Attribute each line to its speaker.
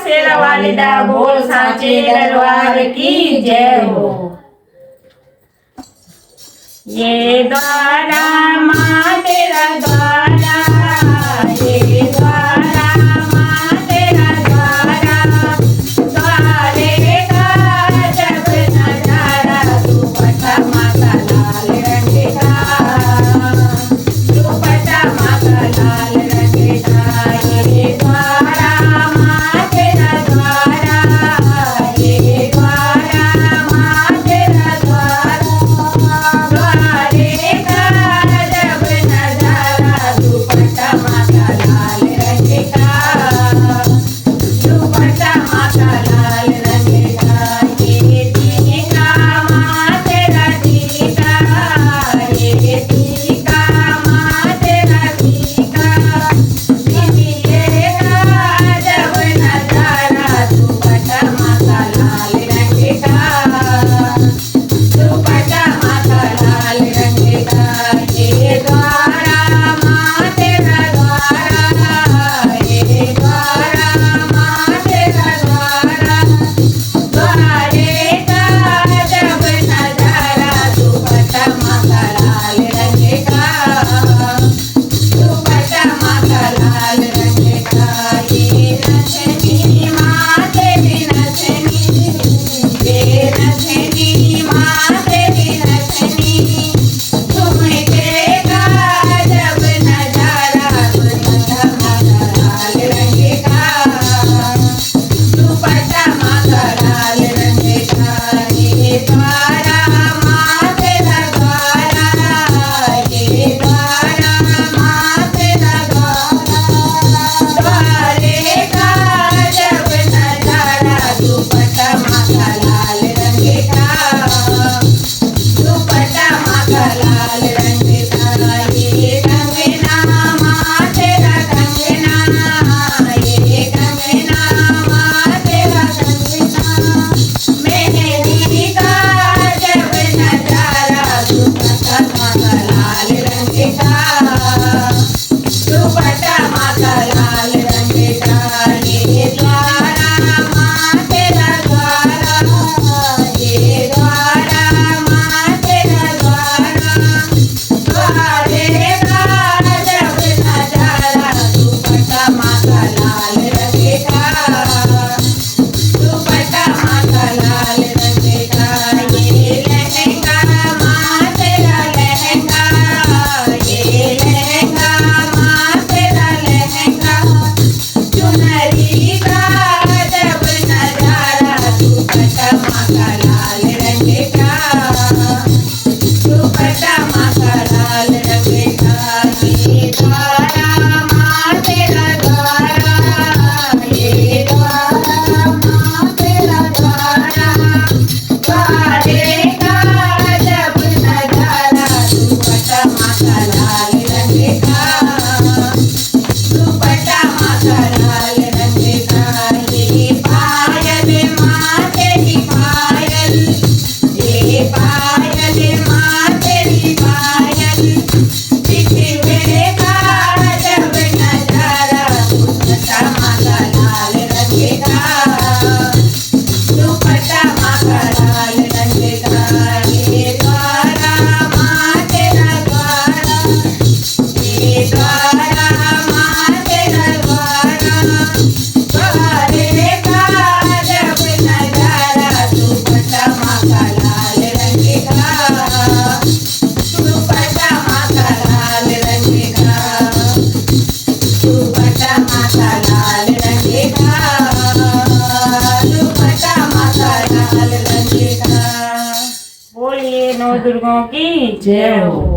Speaker 1: शेरवालिदा बोल सांचे दरबार की जय हो। ये द्वारा माँ तेरा द्वारा, ये द्वारा माँ तेरा द्वारा, द्वारे का जब नजारा, दुपट्टा माता लाल रंग का, दुपट्टा माता लाल रंग का। ये द्वारा माँ तेरा द्वारा, ये द्वारा माँ तेरा द्वारा, द्वारे का जब नजारा, दुपट्टा माता लाल रंग का, दुपट्टा माता लाल रंग का। ये टीका माँ तेरा टीका, ये टीका माँ तेरा टीका, दीदिये का जब नजारा, दुपट्टा माता लाल रंग का, दुपट्टा माता लाल रंग का। ये द्वारा माँ तेरा द्वारा, ये द्वारा माँ तेरा द्वारा, द्वारे का जब नजारा, दुपट्टा माता लाल रंग का, दुपट्टा माता लाल रंग का। ये नथनी माँ तेरी नथनी, ये नथनी माँ तेरी नथनी, झुमके का जब नजारा, दुपट्टा माता लाल रंग का, दुपट्टा माता लाल रंग का। ये द्वारा माँ तेरा द्वारा, ये द्वारा माँ तेरा द्वारा, द्वारे का जब नजारा, दुपट्टा माता लाल रंग का, दुपट्टा माता लाल रंग का। ये कंगना माँ तेरा कंगना, ये कंगना माँ तेरा कंगना, मेहंदी का जब नजारा, दुपट्टा माता लाल रंग का, दुपट्टा माता लाल रंग का। ये द्वारा माँ तेरा द्वारा, ये द्वारा माँ तेरा द्वारा, द्वारे का जब नजारा, दुपट्टा माता लाल रंग का, दुपट्टा माता लाल रंग का। ये लहंगा माँ तेरा लहंगा, ये लहंगा माँ तेरा लहंगा, चुनरी का जब नजारा, दुपट्टा माता लाल रंग का, दुपट्टा माता लाल रंग का। ये द्वारा माँ तेरा द्वारा, ये द्वारा माँ तेरा द्वारा, द्वारे का जब नजारा, दुपट्टा माता लाल रंग का, दुपट्टा माता लाल रंग का। ये पायल माँ तेरी पायल, ये पायल माँ तेरी पायल, बिछुए का जब नजारा, दुपट्टा माता लाल रंग का, दुपट्टा माता लाल रंग का। ये द्वारा माँ तेरा द्वारा, ये द्वारा माँ तेरा द्वारा, द्वारे का जब नजारा, दुपट्टा माता लाल रंग का, दुपट्टा माता लाल रंग का, दुपट्टा माता लाल रंग का, दुपट्टा माता लाल रंग का। बोलिए नौ दुर्गों की जय हो।